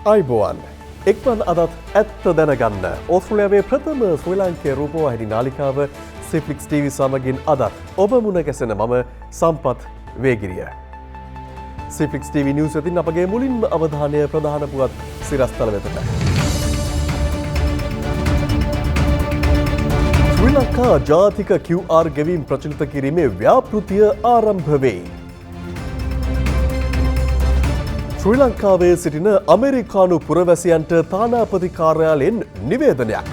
අයිබෝවන් එක්වන් අදත් ඇත්ත දැනගන්න ඕස්ට්‍රේලියාවේ ප්‍රථම ශ්‍රී ලාංකේය රූපවාහිනී නාලිකාව සිෆ්ලික්ස් TV සමගින් අදත් ඔබ මුණ ගැසෙන මම සම්පත් වේගිරිය. සිෆ්ලික්ස් TV නිවුස් වෙතින් අපගේ මුලින්ම අවධානය ප්‍රධාන පුවත් සිරස්තල වෙතට. ශ්‍රී ලංකා ජාතික QR ගෙවීම් ප්‍රචලිත කිරීමේ ව්‍යාපෘතිය ආරම්භ වෙයි. ශ්‍රී ලංකාවේ සිටින අමෙරිකානු පුරවැසියන්ට තානාපති කාර්යාලයෙන් නිවේදනයක්.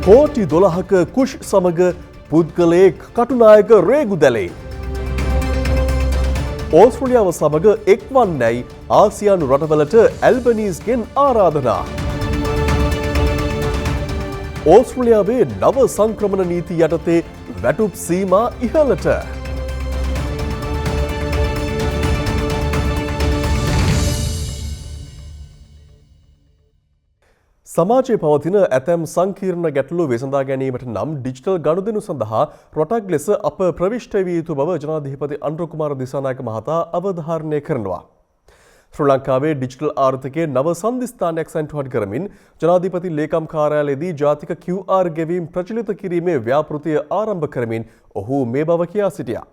කෝටි 12ක කුෂ් සමග පුද්ගලයෙක් කටුනායක රේගු දැලේ. ඕස්ට්‍රේලියාව සමග එක්වන්නැයි ආසියානු රටවලට ඇල්බනීස්ගෙන් ආරාධනා. ඕස්ට්‍රේලියාවේ නව සංක්‍රමණ නීති යටතේ වැටුප් සීමා ඉහළට. සමාජයේ පවතින ඇතැම් සංකීර්ණ ගැටලු විසඳා ගැනීමට නම් ඩිජිටල් ගනුදෙනු සඳහා රටක් ලෙස අප ප්‍රවිෂ්ඨ විය යුතු බව ජනාධිපති අනුර කුමාර දිසානායක මහතා අවධාරණය කරනවා. ශ්‍රී ලංකාවේ ඩිජිටල් ආර්ථිකයේ නව සන්ධිස්ථානයක් සැන්ටුහන් කරමින් ජනාධිපති ලේකම් කාර්යාලයේදී ජාතික QR ගෙවීම් ප්‍රචලිත කිරීමේ ව්‍යාපෘතිය ආරම්භ කරමින් ඔහු මේ බව කියා සිටියා.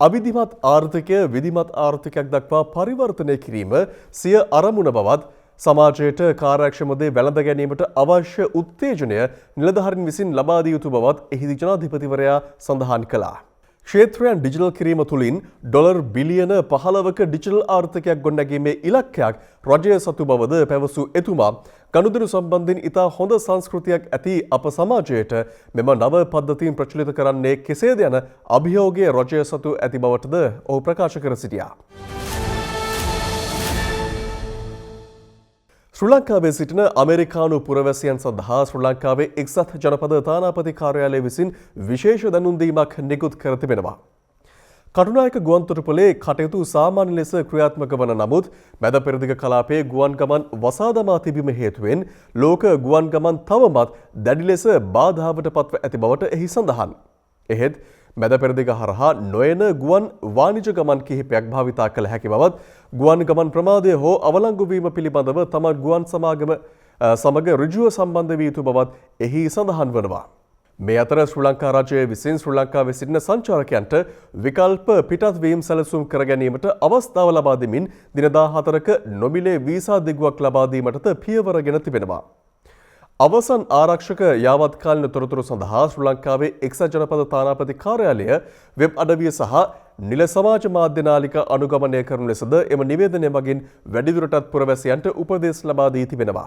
අවිධිමත් ආර්ථිකය විධිමත් ආර්ථිකයක් දක්වා පරිවර්තනය කිරීම සිය අරමුණ බවත් සමාජයට කාර්යක්ෂම දේ වැළඳ ගැනීමට අවශ්‍ය උත්තේජනය නිලධාරීන් විසින් ලබා දිය යුතු බවත් එහිදී ජනාධිපතිවරයා සඳහන් කළා. ක්ෂේත්‍රයන් ඩිජිටල් කිරීම තුළින් ඩොලර් බිලියන 15ක ඩිජිටල් ආර්ථිකයක් ගොඩනැගීමේ ඉලක්කයක් රජය සතු බවද පැවසූ එතුමා ගනුදෙනු සම්බන්ධයෙන් ඉතා හොඳ සංස්කෘතියක් ඇති අප සමාජයට මෙම නව පද්ධතීන් ප්‍රචලිත කරන්නේ කෙසේද යන අභියෝගය රජය සතු ඇති බවටද ඔහු ප්‍රකාශ කර සිටියා. ශ්‍රී ලංකාවේ සිටින අමෙරිකානු පුරවැසියන් සඳහා ශ්‍රී ලංකාවේ එක්සත් ජනපද තානාපති කාර්යාලය විසින් විශේෂ දැනුම් දීමක් නිකුත් කර තිබෙනවා. කටුනායක ගුවන්තොටුපළේ කටයුතු සාමාන්‍ය ලෙස ක්‍රියාත්මක වන නමුත් මැද පෙරදිග කලාපයේ ගුවන් ගමන් වසා දමා තිබීම හේතුවෙන් ලෝක ගුවන් ගමන් තවමත් දැඩි ලෙස බාධාවට පත්ව ඇති බවට එහි සඳහන්. එහෙත් මැද පෙරදිග හරහා නොයන ගුවන් වාණිජ ගමන් කිහිපයක් භාවිතා කළ හැකි බවත් ගුවන් ගමන් ප්‍රමාදය හෝ අවලංගු වීම පිළිබඳව තම ගුවන් සමාගම සමග ඍජුව සම්බන්ධ වී යුතු බවත් එහි සඳහන් වනවා. මේ අතර ශ්‍රී ලංකා රජය විසින් ශ්‍රී ලංකාවේ සිටින සංචාරකයන්ට විකල්ප පිටත්වීම් සැලසුම් කර ගැනීමට අවස්ථාව ලබා දෙමින් දින 14ක නොමිලේ වීසා දිගුවක් ලබා දීමටද පියවරගෙන තිබෙනවා. අවසන් ආරක්ෂක යාවත්කාලින තොරතුරු සඳහා ශ්‍රී ලංකාවේ එක්සත් ජනපද තානාපති කාර්යාලය වෙබ් අඩවිය සහ නිල සමාජ මාධ්‍ය නාලිකා අනුගමනය කරනු ලෙසද එම නිවේදනය මගින් වැඩිදුරටත් පුරවැසියන්ට උපදෙස් ලබා දී තිබෙනවා.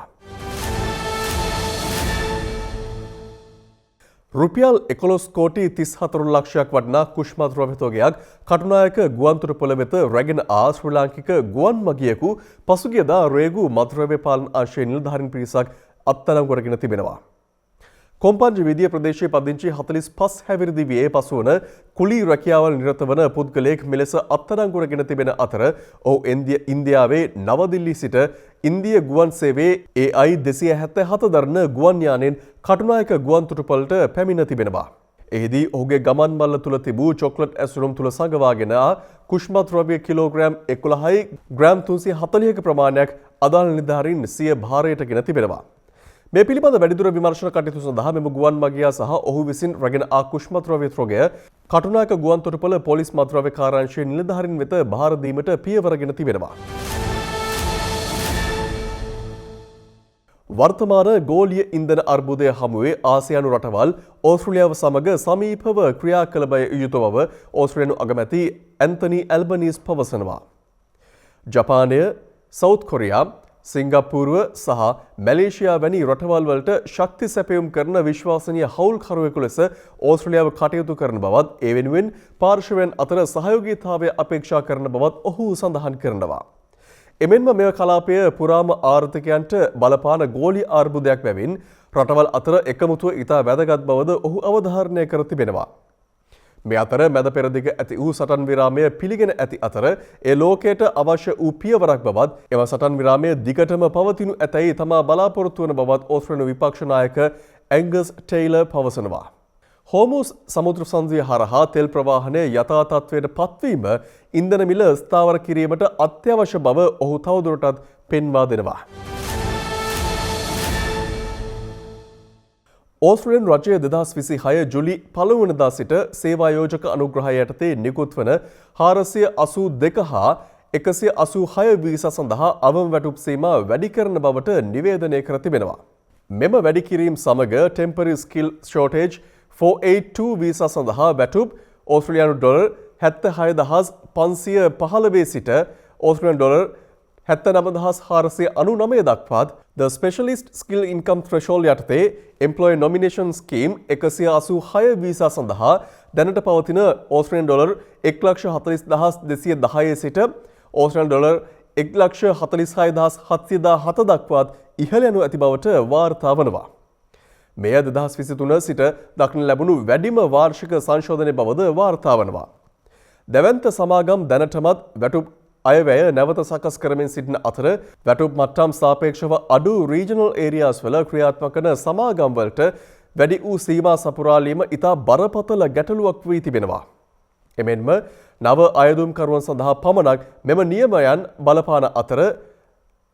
රුපියල් 11 කෝටි 34 ලක්ෂයක් වටිනා කුෂ්මත් ද්‍රව්‍යතෝගයක් කටුනායක ගුවන්තොටුපළ වෙත රැගෙන ආ ශ්‍රී ලාංකික ගුවන් මගියෙකු පසුගියදා රේගු මත්ද්‍රව්‍ය පාලන අංශයේ නිලධාරීන් පිරිසක් අත්අඩංගුවට ගෙන තිබෙනවා. කොම්පන්ජි විදිය ප්‍රදේශයේ පදිංචි 45 හැවිරිදි වියේ පසුවන කුලී රැකියාවල නිරත වන පුද්ගලයෙක් මෙලෙස අත්අඩංගුවට ගෙන තිබෙන අතර ඔහු ඉන්දියාවේ නවදිල්ලි සිට ඉන්දිය ගුවන් සේවයේ AI 277 දරන ගුවන් යානයෙන් කටුනායක ගුවන්තොටුපළට පැමිණ තිබෙනවා. එහිදී ඔහුගේ ගමන් මල්ල තුල තිබූ චොක්ලට් ඇසුරුම් තුල සඟවාගෙන කුෂ්මත් ද්‍රව්‍ය කිලෝග්‍රෑම් 11යි ග්‍රෑම් 340ක ප්‍රමාණයක් අදාළ නිලධාරීන් සිය භාරයට ගෙන තිබෙනවා. මේ පිළිබඳ වැඩිදුර විමර්ශන කටයුතු සඳහා මෙම ගුවන් මගියා සහ ඔහු විසින් රැගෙන ආ කුෂ්මත් ද්‍රව්‍ය ත්‍රෝගය කටුනායක ගුවන්තොටුපළ පොලිස් මත්ද්‍රව්‍ය කාර්යාංශයේ නිලධාරීන් වෙත බාර දීමට පියවරගෙන තිබෙනවා. වර්තමාන ගෝලීය ඉන්ධන අර්බුදය හමුවේ ආසියානු රටවල් ඕස්ට්‍රේලියාව සමග සමීපව ක්‍රියා කළ බව යුතු බව ඕස්ට්‍රේලියානු අගමැති ඇන්තනි ඇල්බනීස් පවසනවා. ජපානය, සවුත් කොරියා, සිංගප්පූරුව සහ මැලේසියා වැනි රටවල් වලට ශක්ති සැපයුම් කරන විශ්වාසනීය හවුල්කරුවෙකු ලෙස ඕස්ට්‍රේලියාව කටයුතු කරන බවත් ඒ වෙනුවෙන් පාර්ශවයන් අතර සහයෝගීතාවය අපේක්ෂා කරන බවත් ඔහු සඳහන් කරනවා. එමෙන්ම මෙම කලාපය පුරාම ආර්ථිකයන්ට බලපාන ගෝලීය අර්බුදයක් බැවින් රටවල් අතර එකමුතුව ඉතා වැදගත් බවද ඔහු අවධාරණය කර තිබෙනවා. මේ අතර මැද පෙරදිග ඇති වූ සටන් විරාමය පිළිගෙන ඇති අතර ඒ ලෝකයට අවශ්‍ය වූ පියවරක් බවත් එම සටන් විරාමය දිගටම පවතිනු ඇතැයි තමා බලාපොරොත්තු වන බවත් ඕස්ට්‍රේලියානු විපක්ෂ නායක ඇංගස් ටෙයිලර් පවසනවා. හෝමුස් සමුද්‍ර සංධිය හරහා තෙල් ප්‍රවාහනය යථා තත්ත්වයට පත්වීම ඉන්ධන මිල ස්ථාවර කිරීමට අත්‍යවශ්‍ය බව ඔහු තවදුරටත් පෙන්වා දෙනවා. ඕස්ට්‍රේලියානු රජය 2026 ජුලි 1 වෙනිදා සිට සේවා යෝජක අනුග්‍රහය යටතේ නිකුත් වන 482 හා 186 වීසා සඳහා අවම වැටුප් සීමා වැඩි කරන බවට නිවේදනය කර තිබෙනවා. මෙම වැඩි කිරීම සමග temporary skill shortage 482 වීසා සඳහා වැටුප් ඕස්ට්‍රේලියානු ඩොලර් 76515 සිට ඕස්ට්‍රේලියානු dollar 79499 දක්වාත් The Specialist Skill Income Threshold යටතේ Employee Nomination Scheme 186 වීසා සඳහා දැනට පවතින ඕස්ට්‍රේලියානු ඩොලර් 1,40,210 සිට ඕස්ට්‍රේලියානු ඩොලර් 1,46,707 දක්වාත් ඉහළ යනු ඇති බවට වාර්තා වනවා. මෙය 2023 සිට දක්නට ලැබුණු වැඩිම වාර්ෂික සංශෝධනය බවද වාර්තා වනවා. දැවැන්ත සමාගම් දැනටමත් වැටුප් අයවැය නැවත සකස් කරමින් සිටින අතර වැටුප් මට්ටම් සාපේක්ෂව අඩු රීජනල් ඒරියාස් වල ක්‍රියාත්මක වන සමාගම් වලට වැඩි වූ සීමා සපුරාලීම ඉතා බරපතල ගැටලුවක් වී තිබෙනවා. එමෙන්ම නව අයදුම්කරුවන් සඳහා පමණක් මෙම නියමයන් බලපාන අතර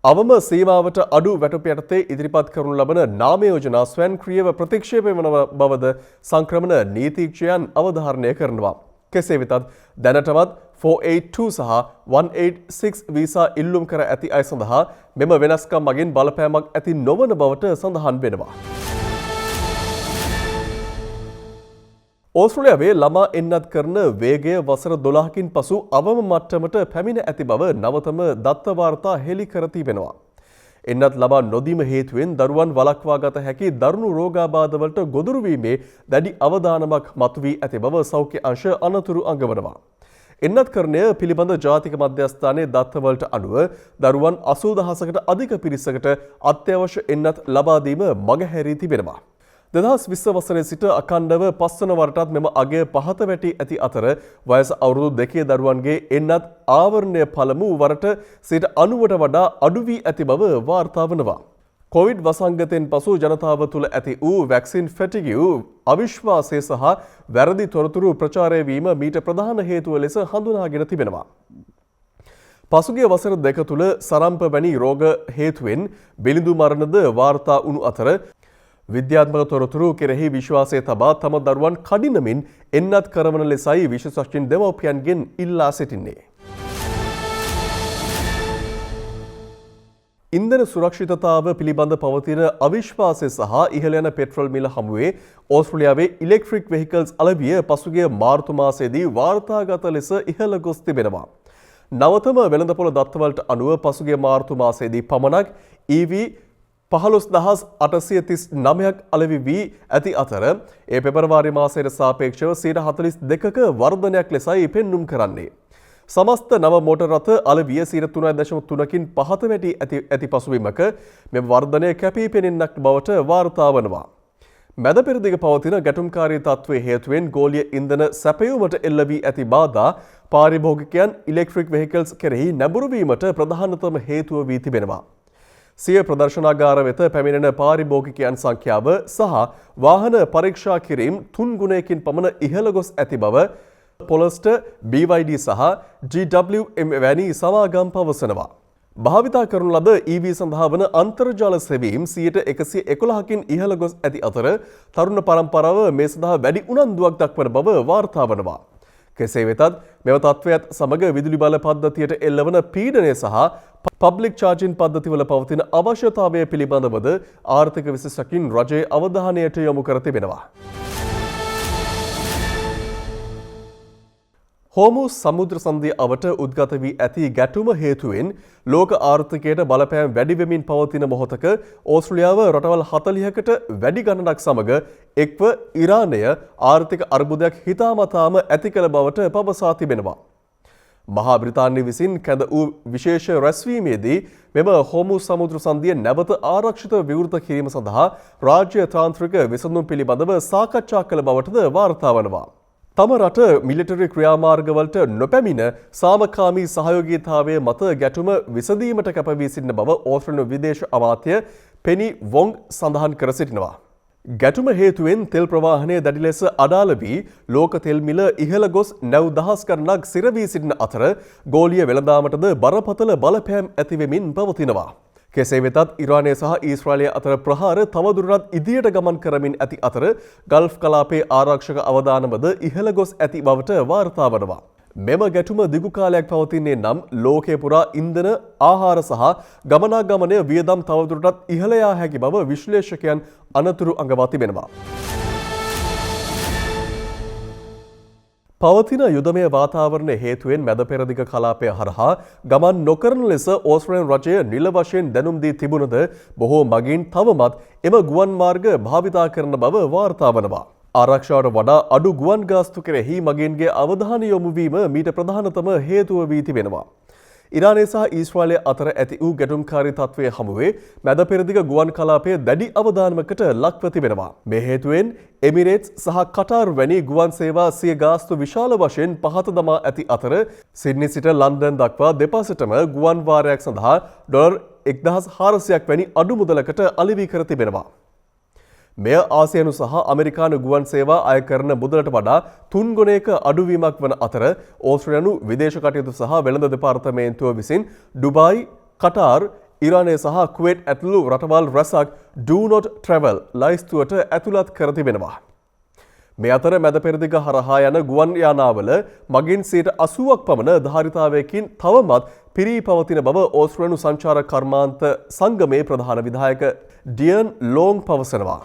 අවම සීමාවට අඩු වැටුප යටතේ ඉදිරිපත් කරනු ලබන නාම යෝජනා ස්වයංක්‍රීයව ප්‍රතික්ෂේප වන බවද සංක්‍රමණ නීතිඥයන් අවධාරණය කරනවා. කෙසේ වෙතත් දැනටමත් 482 සහ 186 වීසා ඉල්ලුම් කර ඇති අය සඳහා මෙම වෙනස්කම් මගින් බලපෑමක් ඇති නොවන බවට සඳහන් වෙනවා. ඕස්ට්‍රේලියාවේ ළමා එන්නත් කරන වේගය වසර 12කින් පසු අවම මට්ටමට පැමිණ ඇති බව නවතම දත්ත වාර්තා හෙළි කර තිබෙනවා. එන්නත් ලබා නොදීම හේතුවෙන් දරුවන් වළක්වා ගත හැකි දරුණු රෝගාබාධවලට ගොදුරු වීමේ දැඩි අවදානමක් මතුවී ඇති බව සෞඛ්‍ය අංශ අනතුරු අඟවනවා. එන්නත්කරණය පිළිබඳ ජාතික මධ්‍යස්ථානයේ දත්තවලට අනුව දරුවන් 80000කට අධික පිරිසකට අත්‍යවශ්‍ය එන්නත් ලබා දීම මගහැරී තිබෙනවා. 2020 වසරේ සිට අඛණ්ඩව 5 වන වරටත් මෙම අගය පහත වැටි ඇති අතර වයස අවුරුදු 2 දරුවන්ගේ එන්නත් ආවරණය පළමු වරට 90ට වඩා අඩු වී ඇති බව වාර්තා වනවා. කොවිඩ් වසංගතයෙන් පසු ජනතාව තුළ ඇති වූ වැක්සින් ෆැටිගිව් අවිශ්වාසය සහ වැරදි තොරතුරු ප්‍රචාරය වීම මීට ප්‍රධාන හේතුව ලෙස හඳුනාගෙන තිබෙනවා. පසුගිය වසර දෙක තුළ සරම්ප වැනි රෝග හේතුවෙන් බිලිඳු මරණද වාර්තා වුණු අතර විද්‍යාත්මක තොරතුරු කෙරෙහි විශ්වාසය තබා තම දරුවන් කඩිනමින් එන්නත් කරවන ලෙසයි විශේෂඥ දෙමව්පියන්ගෙන් ඉල්ලා සිටින්නේ. ඉන්ධන සුරක්ෂිතතාව පිළිබඳ පවතින අවිශ්වාසය සහ ඉහළ යන පෙට්‍රල් මිල හමුවේ ඕස්ට්‍රේලියාවේ ඉලෙක්ට්‍රික් වෙහිකල්ස් අලවිය පසුගිය මාර්තු මාසයේදී වාර්තාගත ලෙස ඉහළ ගොස් තිබෙනවා. නවතම වෙළඳපොළ දත්තවලට අනුව පසුගිය මාර්තු මාසයේදී පමණක් EV 15839ක් අලෙවි වී ඇති අතර ඒ පෙබරවාරි මාසයට සාපේක්ෂව 42%ක වර්ධනයක් ලෙසයි පෙන්눔 කරන්නේ. සමස්ත නව මෝටර් රථ අලවිය 3.3කින් පහත වැටි ඇති පසුබිමක මෙම වර්ධනය කැපී පෙනෙන්නක් බවට වාර්තා වනවා. මැද පෙරදිග පවතින ගැටුම්කාරී තත්ත්වයේ හේතුවෙන් ගෝලීය ඉන්ධන සැපයුමට එල්ල වී ඇති බාධා පාරිභෝගිකයන් ඉලෙක්ට්‍රික් වෙහිකල්ස් කෙරෙහි නැඹුරු වීමට ප්‍රධානතම හේතුව වී තිබෙනවා. සිය ප්‍රදර්ශනාගාර වෙත පැමිණෙන පාරිභෝගිකයන් සංඛ්‍යාව සහ වාහන පරීක්ෂා කිරීම 3 ගුණයකින් පමණ ඉහළ ගොස් ඇති බව පොලස්ට BYD සහ GWM වැනි සමාගම් පවසනවා. භාවිතා කරන ලද EV සඳහා වන අන්තර්ජාල සෙවීම් 111කින් ඉහළ ගොස් ඇති අතර තරුණ පරම්පරාව මේ සඳහා වැඩි උනන්දුවක් දක්වන බව වාර්තා වනවා. කෙසේ වෙතත් මෙම තත්ත්වයත් සමග විදුලි බල පද්ධතියට එල්ලවන පීඩනය සහ පබ්ලික් චාර්ජින් පද්ධතිවල පවතින අවශ්‍යතාවය පිළිබඳවද ආර්ථික විශේෂඥයින් රජයේ අවධානයට යොමු කර තිබෙනවා. හෝමුස් සමුද්‍ර සංධිය අවට උද්ගත වී ඇති ගැටුම හේතුවෙන් ලෝක ආර්ථිකයට බලපෑම් වැඩි වෙමින් පවතින මොහොතක ඕස්ට්‍රේලියාව රටවල් 40කට වැඩි ගණනක් සමග එක්ව ඉරානය ආර්ථික අර්බුදයක් හිතාමතාම ඇති කළ බවට පවසා තිබෙනවා. මහා බ්‍රිතාන්‍ය විසින් කැඳ වූ විශේෂ රැස්වීමේදී මෙම හෝමුස් සමුද්‍ර සංධිය නැවත ආරක්ෂිත විවෘත කිරීම සඳහා රාජ්‍ය තාන්ත්‍රික විසඳුම් පිළිබඳව සාකච්ඡා කළ බවටද වාර්තා වනවා. තම රට මිලිටරි ක්‍රියාමාර්ගවලට නොපැමිණ සාමකාමී සහයෝගීතාවය මත ගැටුම විසඳීමට කැපවී සිටින බව ඕස්ට්‍රේලියානු විදේශ අමාත්‍ය පෙනි වොංග් සඳහන් කර සිටිනවා. ගැටුම හේතුවෙන් තෙල් ප්‍රවාහනය දැඩි ලෙස අඩාල වී ලෝක තෙල් මිල ඉහළ ගොස් නැව් දහස් ගණනක් සිරවී සිටින අතර ගෝලීය වෙළඳාමටද බරපතල බලපෑම් ඇතිවෙමින් පවතිනවා. කෙසේ වෙතත් ඉරානය සහ ඊශ්‍රායලය අතර ප්‍රහාර තවදුරටත් ඉදිරියට ගමන් කරමින් ඇති අතර ගල්ෆ් කලාපයේ ආරක්ෂක අවදානමද ඉහළ ගොස් ඇති බවට වාර්තා වනවා. මෙම ගැටුම දිගු කාලයක් පවතින්නේ නම් ලෝකයේ පුරා ඉන්ධන ආහාර සහ ගමනාගමනය වියදම් තවදුරටත් ඉහළ යා හැකි බව විශ්ලේෂකයන් අනතුරු අඟවා තිබෙනවා. පවතින යුදමය වාතාවරණ හේතුවෙන් මැද පෙරදිග කලාපය හරහා ගමන් නොකරන ලෙස ඕස්ට්‍රේලියානු රජය නිල වශයෙන් දැනුම් දී තිබුණද බොහෝ මගින් තවමත් එම ගුවන් මාර්ග භාවිතා කරන බව වාර්තා වනවා. ආරක්ෂාවට වඩා අඩු ගුවන් ගාස්තු කෙරෙහි මගින්ගේ අවධානය යොමු වීම මීට ප්‍රධානතම හේතුව වී තිබෙනවා. ඉරානය සහ ඊශ්‍රායලය අතර ඇති වූ ගැටුම්කාරී තත්ත්වය හමුවේ මැද පෙරදිග ගුවන් කලාපය දැඩි අවධානමකට ලක්ව තිබෙනවා. මේ හේතුවෙන් එමිරේට්ස් සහ කටාර් වැනි ගුවන් සේවා සිය ගාස්තු විශාල වශයෙන් පහත දමා ඇති අතර සිඩ්නි සිට ලන්ඩන් දක්වා දෙපසටම ගුවන් වාරයක් සඳහා ඩොලර් 1400ක් වැනි අඩු මුදලකට අලෙවි කර තිබෙනවා. මෙය ආසියානු සහ ඇමරිකානු ගුවන් සේවා අය කරන මුදලට වඩා 3 ගුණයක අඩුවීමක් වන අතර ඕස්ට්‍රේලියානු විදේශ කටයුතු සහ වෙළඳ දෙපාර්තමේන්තුව විසින් ඩුබායි, කටාර්, ඉරානය සහ කුවේට් ඇතුළු රටවල් රැසක් do not travel ලයිස්තුවට ඇතුළත් කර තිබෙනවා. මේ අතර මැද පෙරදිග හරහා යන ගුවන් යානාවල මගින් 80ක් පමණ ධාරිතාවයකින් තවමත් පිරී පවතින බව ඕස්ට්‍රේලියානු සංචාර කර්මාන්ත සංගමේ ප්‍රධාන විධායක ඩියන් ලෝං පවසනවා.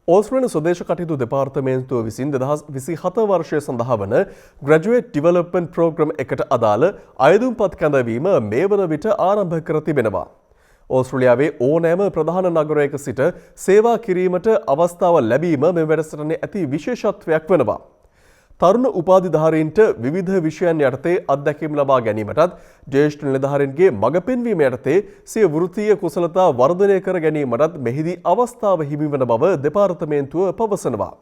ඕස්ට්‍රේලියානු ස්වදේශ කටයුතු දෙපාර්තමේන්තුව විසින් 2027 වර්ෂය සඳහා වන ග්‍රැජුවේට් ඩිවලොප්මන්ට් ප්‍රෝග්‍රෑම් එකට අදාළ අයදුම්පත් කැඳවීම මේ වන විට ආරම්භ කර තිබෙනවා. ඕස්ට්‍රේලියාවේ ඕනෑම ප්‍රධාන නගරයක සිට සේවා කිරීමට අවස්ථාව ලැබීම මේ වැඩසටහනේ ඇති විශේෂත්වයක් වෙනවා. තරුණ උපාධිධාරීන්ට විවිධ විෂයන් යටතේ අත්දැකීම් ලබා ගැනීමටත් ජ්‍යෙෂ්ඨ නිලධාරීන්ගේ මඟ පෙන්වීම යටතේ සිය වෘත්තීය කුසලතා වර්ධනය කර ගැනීමටත් මෙහිදී අවස්ථාව හිමි වන බව දෙපාර්තමේන්තුව පවසනවා.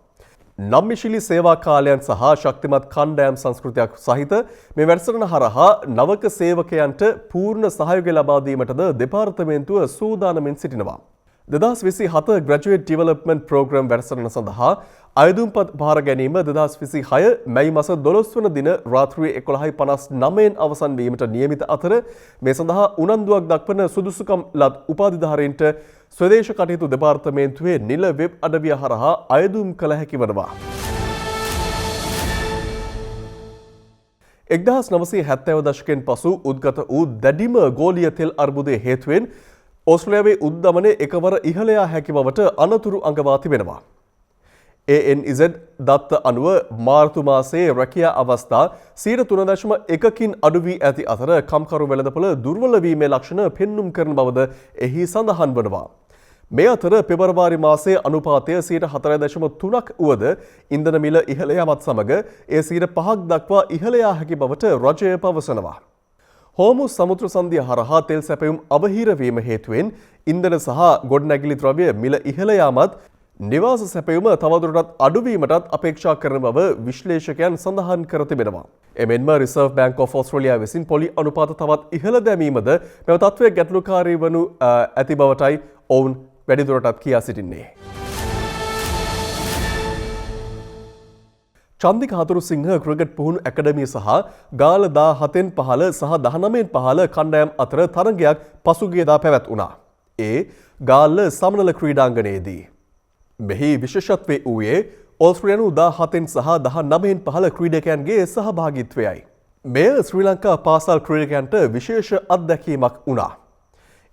නම්මිශිලි සේවා කාලයන් සහ ශක්තිමත් කණ්ඩායම් සංස්කෘතියක් සහිත මේ වැඩසටහන හරහා නවක සේවකයන්ට පූර්ණ සහයෝගය ලබා දීමටද දෙපාර්තමේන්තුව සූදානමින් සිටිනවා. 2027 ග්‍රැජුවේට් ඩිවලොප්මන්ට් ප්‍රෝග්‍රෑම් වැඩසටහන සඳහා අයදුම්පත් භාර ගැනීම 2026 මැයි මාස 12 වන දින රාත්‍රියේ 11:59න් අවසන් වීමට නියමිත අතර මේ සඳහා උනන්දුවක් දක්වන සුදුසුකම් ලත් උපාධිධාරීන්ට ස්වදේශ කටයුතු දෙපාර්තමේන්තුවේ නිල වෙබ් අඩවිය හරහා අයදුම් කළ හැකි වනවා. 1970 දශකයෙන් පසු උද්ගත වූ දැඩිම ගෝලීය තෙල් අර්බුදයේ හේතුවෙන් ඕස්ට්‍රේලියාවේ උද්දමනය එකවර ඉහළ යා හැකි බවට අනතුරු අඟවා තිබෙනවා. ANZ දත්ත අනුව මාර්තු මාසයේ රැකියා අවස්ථා 3.1කින් අඩු වී ඇති අතර කම්කරු වෙළඳපොළ දුර්වල වීමේ ලක්ෂණ පෙන්눔 කරන බවද එහි සඳහන් වනවා. මේ අතර පෙබරවාරි මාසයේ අනුපාතය 4.3ක් වුවද ඉන්ධන මිල ඉහළ යාමත් සමග එය 5ක් දක්වා ඉහළ යා හැකි බවට රජය පවසනවා. හෝමුස් සමුද්‍ර සන්ධිය හරහා තෙල් සැපයුම් අවහිර වීම හේතුවෙන් ඉන්ධන සහ ගොඩනැගිලි ද්‍රව්‍ය මිල ඉහළ යාමත් නිවාස සැපයුම තවදුරටත් අඩුවීමටත් අපේක්ෂා කරන බව විශ්ලේෂකයන් සඳහන් කර තිබෙනවා. එමෙන්ම රිසර්ව් බැංක් ඔෆ් ඕස්ට්‍රේලියා විසින් පොලි අනුපාත තවත් ඉහළ දැමීමද මෙම තත්ත්වය ගැටලුකාරී වනු ඇති බවටයි ඔවුන් වැඩිදුරටත් කියා සිටින්නේ. චන්දික හතුරුසිංහ ක්‍රිකට් පුහුණු ඇකඩමිය සහ ගාල 17න් පහළ සහ 19න් පහළ කණ්ඩායම් අතර තරගයක් පසුගියදා පැවැත්වුණා. ඒ ගාල්ල සමනල ක්‍රීඩාංගණයේදී. මෙහි විශේෂත්වය වූයේ ඕස්ට්‍රේලියානු 17න් සහ 19න් පහළ ක්‍රීඩකයන්ගේ සහභාගීත්වයයි. මෙය ශ්‍රී ලංකා පාසල් ක්‍රීඩකයන්ට විශේෂ අත්දැකීමක් වුණා.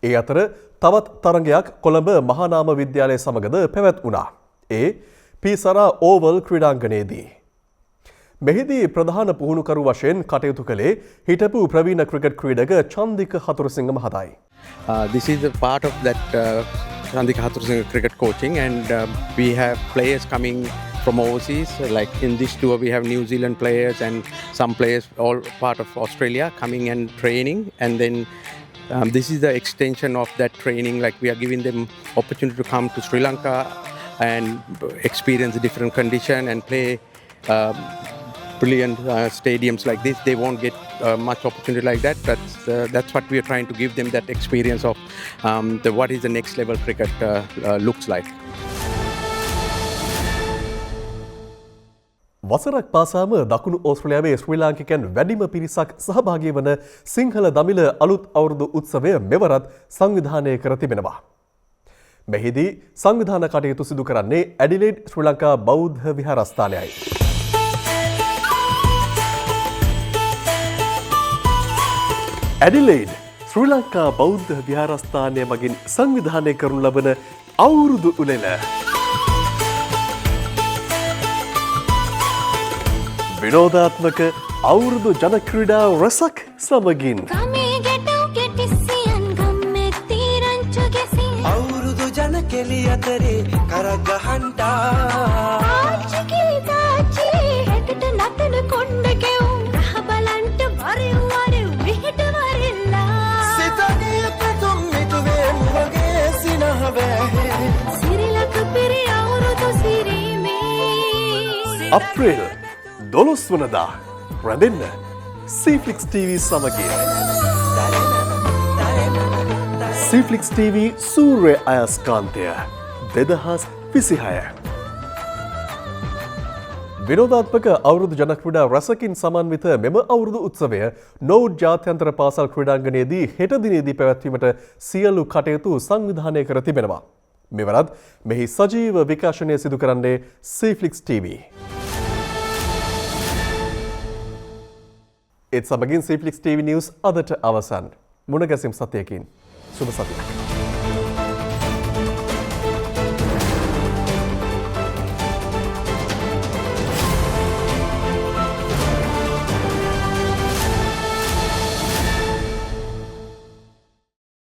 ඒ අතර තවත් තරගයක් කොළඹ මහානාම විද්‍යාලය සමගද පැවැත්වුණා. ඒ පීසරා ඕවල් ක්‍රීඩාංගණයේදී. මෙහිදී ප්‍රධාන පුහුණුකරු වශයෙන් කටයුතු කළේ හිටපු ප්‍රවීණ ක්‍රිකට් ක්‍රීඩක චන්දික හතුරුසිංහ මහතායි. This is a part of that Chandika Hathurusinga cricket coaching, and we have players coming from overseas. Like in this tour we have New Zealand players and some players all part of Australia coming and training, and then this is the extension of that training. Like we are giving them opportunity to come to Sri Lanka and experience a different condition and play brilliant stadiums like this, they won't get much opportunity like that. That's what we are trying to give them, that experience of what is the next level cricket looks like. වසරක් පාසාම දකුණු ඕස්ට්‍රේලියාවේ ශ්‍රී ලාංකිකයන් වැඩිම පිරිසක් සහභාගී වන සිංහල දමිළ අලුත් අවුරුදු උත්සවය මෙවරත් සංවිධානය කර තිබෙනවා. මෙහිදී සංවිධාන කටයුතු සිදු කරන්නේ ඇඩිලේඩ් ශ්‍රී ලංකා බෞද්ධ විහාරස්ථානයයි. ඇඩිලේඩ් ශ්‍රී ලංකා බෞද්ධ විහාරස්ථානය මගින් සංවිධානය කරනු ලබන අවුරුදු උළෙල විනෝදාත්මක අවුරුදු ජන ක්‍රීඩා රසක් සමගින් අවුරුදු ජන කෙලි අතරේ කරක් ගහන්ටා හැකට නතන කොණ්ඩ කෙවුම් රහ බලන්ට වරෙව් වරෙව් විහිට වරෙල්ලා සිතගේ පැතුම් මිතුවේ මුවගේ සිනහවැහේ සිරිලක පිරි අවුරුදු සිරීමේ අප්‍රේල් 12 වනදා රැඳෙන්න සීෆ්ලික්ස් TV සමගින් සීෆ්ලික්ස් TV සූර්ය අයස්කාන්තය 2026 විනෝදාත්මක අවුරුදු ජන ක්‍රීඩා රසකින් සමන්විත මෙම අවුරුදු උත්සවය නෝඩ් ජාත්‍යන්තර පාසල් ක්‍රීඩාංගණයේදී හෙට දිනේදී පැවැත්වීමට සියලු කටයුතු සංවිධානය කර තිබෙනවා. මෙවරත් මෙහි සජීව විකාශනය සිදු කරන්නේ සීෆ්ලික්ස් TV. ඒත් සමගින් සීෆ්ලික්ස් TV නිවුස් අදට අවසන්. මුණ ගැසීම් සතියකින් සුබ සතියක්.